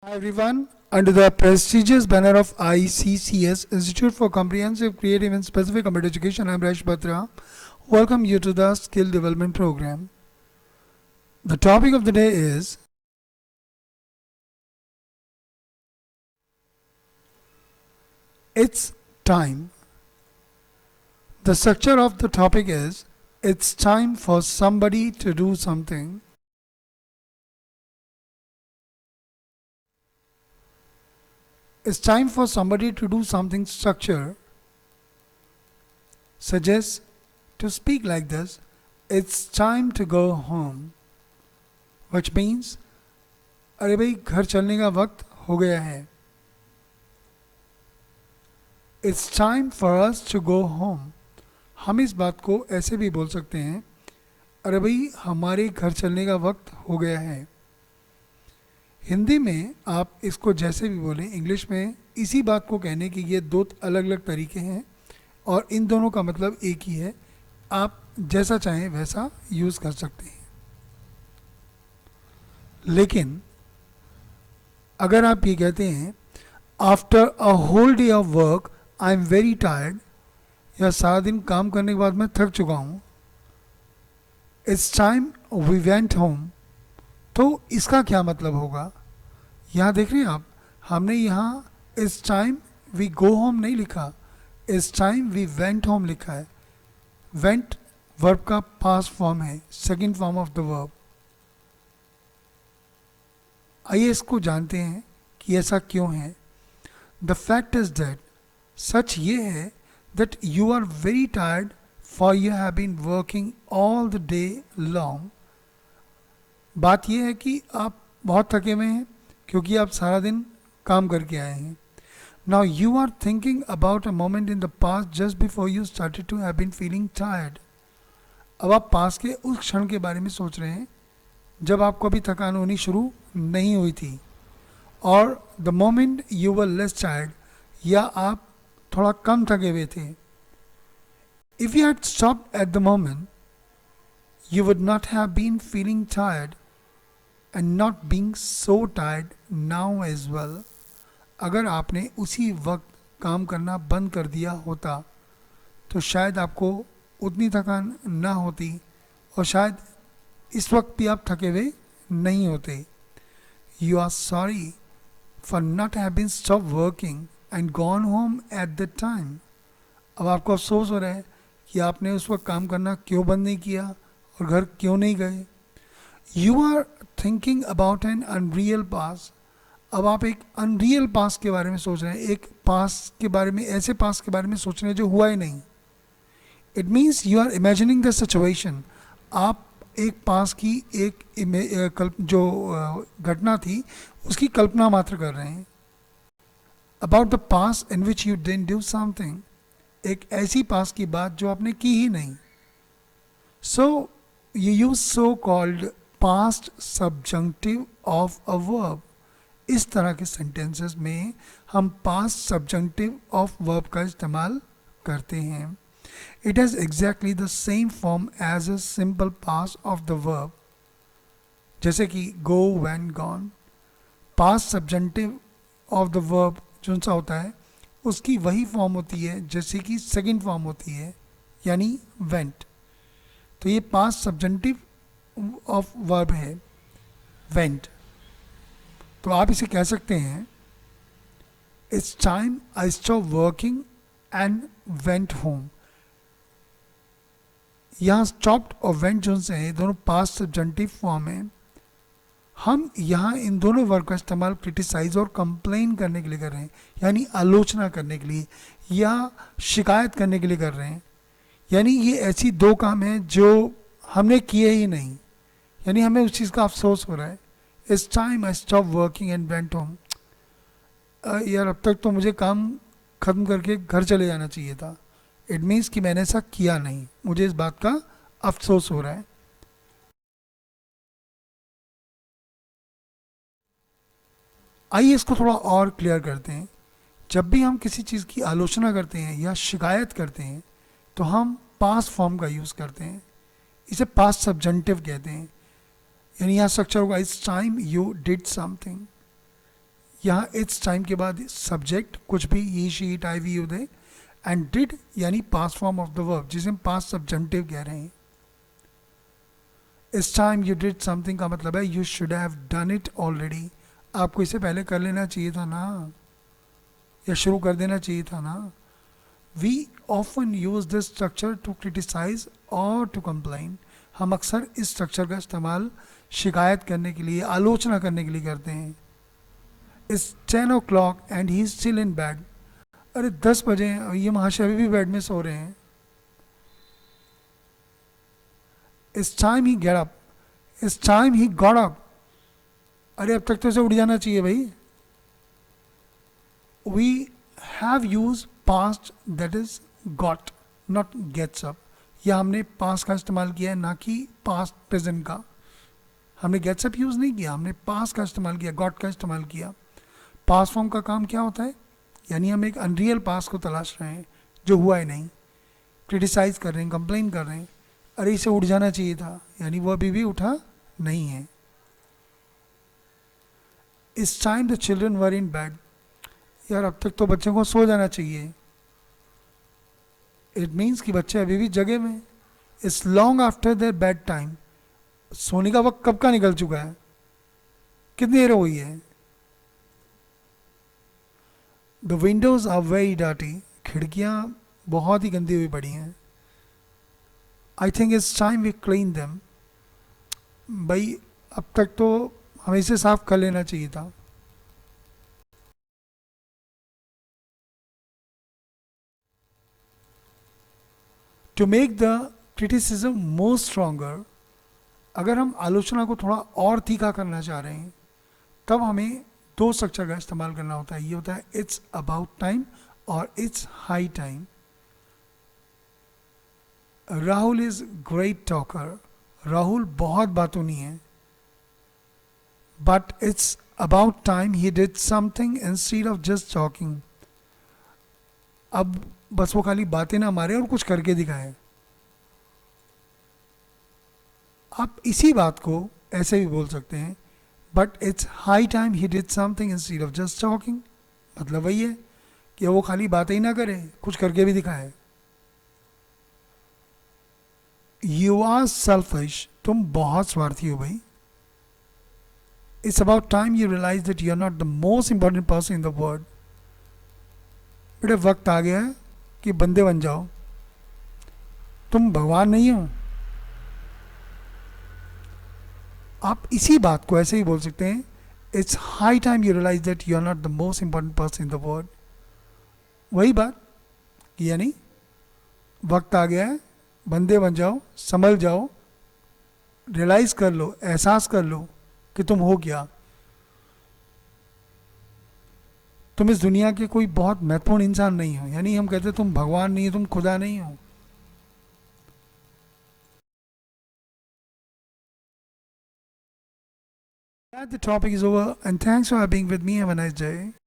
Hi everyone. Under the prestigious banner of ICCS Institute for Comprehensive, Creative and Specific Computer Education, I am Rajesh Batra. Welcome you to the Skill Development Program. The topic of the day is It's Time. The structure of the topic is It's time for somebody to do something. It's time for somebody to do something. Structure suggests to speak like this: it's time to go home, which means अरे भाई घर चलने का वक्त हो गया है. It's time for us to go home. हम इस बात को ऐसे भी बोल सकते हैं, अरे भाई हमारे घर चलने का वक्त हो गया है. हिंदी में आप इसको जैसे भी बोलें, इंग्लिश में इसी बात को कहने के ये दो अलग अलग तरीके हैं और इन दोनों का मतलब एक ही है. आप जैसा चाहें वैसा यूज़ कर सकते हैं. लेकिन अगर आप ये कहते हैं after a whole day of work I am very tired, या सारा दिन काम करने के बाद मैं थक चुका हूँ, it's time we went home, तो इसका क्या मतलब होगा? यहाँ देख रहे हैं आप, हमने यहाँ it's time we go home नहीं लिखा, it's time we went home लिखा है. वेंट वर्ब का पास्ट फॉर्म है, second form of the verb. आइए इसको जानते हैं कि ऐसा क्यों है. द फैक्ट इज दैट, सच ये है that you are very tired for you have been working all the day long. बात यह है कि आप बहुत थके हुए हैं क्योंकि आप सारा दिन काम करके आए हैं. Now you are thinking about a moment in the past just before you started to have been feeling tired. अब आप पास के उस क्षण के बारे में सोच रहे हैं जब आपको अभी थकान होनी शुरू नहीं हुई थी, और the moment you were less tired, या आप थोड़ा कम थके हुए थे. If you had stopped at the moment you would not have been feeling tired and not being so tired now as well. अगर आपने उसी वक्त काम करना बंद कर दिया होता तो शायद आपको उतनी थकान ना होती और शायद इस वक्त भी आप थके हुए नहीं होते. You are sorry for not having stopped working and gone home at that time. अब आपको अफसोस हो रहा है कि आपने उस वक्त काम करना क्यों बंद नहीं किया और घर क्यों नहीं गए. You are thinking about an unreal pass. अब आप एक अनरियल पास के बारे में सोच रहे हैं, एक पास के बारे में, ऐसे पास के बारे में सोच रहे हैं जो हुआ ही नहीं. It means you are imagining the situation. आप एक पास की एक जो घटना थी उसकी कल्पना मात्र कर रहे हैं. About the pass in which you didn't do something. एक ऐसी पास की बात जो आपने की ही नहीं. So you use so-called past subjunctive of a verb. इस तरह के sentences में हम past subjunctive of verb का इस्तेमाल करते हैं. It has exactly the same form as a simple past of the verb. जैसे कि go, went, gone. Past subjunctive of the verb जो सा होता है उसकी वही फॉर्म होती है जैसे कि सेकेंड फॉर्म होती है, यानी went. तो ये पास्ट सब्जेंटिव ऑफ वर्ब है वेंट. तो आप इसे कह सकते हैं it's time I stop working and went home. यहाँ स्टॉप्ड और वेंट जो से हैं दोनों पास्ट सब्जेंटिव फॉर्म है. हम यहाँ इन दोनों वर्ब का इस्तेमाल क्रिटिसाइज और कंप्लेन करने के लिए कर रहे हैं, यानी आलोचना करने के लिए या शिकायत करने के लिए कर रहे हैं. यानी ये ऐसी दो काम हैं जो हमने किए ही नहीं, यानी हमें उस चीज़ का अफसोस हो रहा है. It's time I stop working and went home. यार अब तक तो मुझे काम ख़त्म करके घर चले जाना चाहिए था. इट मीन्स कि मैंने ऐसा किया नहीं, मुझे इस बात का अफसोस हो रहा है. आइए इसको थोड़ा और क्लियर करते हैं. जब भी हम किसी चीज़ की आलोचना करते हैं या शिकायत करते हैं तो हम पास्ट फॉर्म का यूज़ करते हैं. इसे पास्ट सब्जेंटिव कहते हैं. यानी यहाँ स्ट्रक्चर होगा it's time you did something. यहाँ इट्स टाइम के बाद सब्जेक्ट कुछ भी, he she it I we you they, and did यानी past form of the verb जिसे हम पास्ट सब्जेंटिव कह रहे हैं। इस टाइम यू डिड समथिंग का मतलब है you should have done it already, आपको इसे पहले कर लेना चाहिए था ना, या शुरू कर देना चाहिए था ना। We often use this structure to criticise और टू कंप्लेन, हम अक्सर इस स्ट्रक्चर का इस्तेमाल शिकायत करने के लिए, आलोचना करने के लिए करते हैं। It's 10 o'clock and he is still in bed, अरे 10 बजे हैं, ये महाशय अभी भी बेड में सो रहे हैं। It's time he get up, it's time he got up, अरे अब तक तो इसे उठ जाना चाहिए भाई। We have use past that is got not gets up, या हमने पास्ट का इस्तेमाल किया है ना कि पास्ट प्रेजेंट का। हमने गेट्स अप यूज़ नहीं किया, हमने पास्ट का इस्तेमाल किया, गॉट का इस्तेमाल किया। पास्ट फॉर्म का काम क्या होता है, यानी हम एक अनरियल पास्ट को तलाश रहे हैं जो हुआ ही नहीं, क्रिटिसाइज कर रहे हैं, कंप्लेन कर रहे हैं, अरे इसे उठ जाना चाहिए था, यानी वो अभी भी उठा नहीं है। इस time the children were in bed, यार अब तक तो बच्चों को सो जाना चाहिए। इट मीन्स कि बच्चे अभी भी जगह में। It's long after their bed time, सोने का वक्त कब का निकल चुका है, कितनी देर हुई है। The windows are very dirty, खिड़कियां बहुत ही गंदी हुई पड़ी हैं। I think it's time we clean them, भाई अब तक तो हमें इसे साफ कर लेना चाहिए था। To make the criticism more stronger, अगर हम आलोचना को थोड़ा और तीखा करना चाह रहे हैं तब हमें दो स्ट्रक्चर का इस्तेमाल करना होता है। ये होता है इट्स अबाउट टाइम और it's high time. Rahul is great talker, Rahul बहुत बातूनी है। But it's about time he did something instead of just talking, अब बस वो खाली बातें ना मारे और कुछ करके दिखाए। आप इसी बात को ऐसे भी बोल सकते हैं, but it's high time he did something instead of just talking, मतलब वही है कि वो खाली बातें ही ना करे, कुछ करके भी दिखाए। यू आर सेल्फिश, तुम बहुत स्वार्थी हो भाई। It's about time you realise that you are not the most important person in the world, बेटे वक्त आ गया है कि बंदे बन जाओ, तुम भगवान नहीं हो। आप इसी बात को ऐसे ही बोल सकते हैं, it's high time you realise that you are not the most important person in the world. वही बात कि यानी वक्त आ गया है, बंदे बन जाओ, संभल जाओ, रियलाइज कर लो, एहसास कर लो कि तुम हो क्या। तुम इस दुनिया के कोई बहुत महत्वपूर्ण इंसान नहीं हो, यानी हम कहते तुम भगवान नहीं हो, तुम खुदा नहीं हो। The topic is over and thanks for being with me. Have a nice day.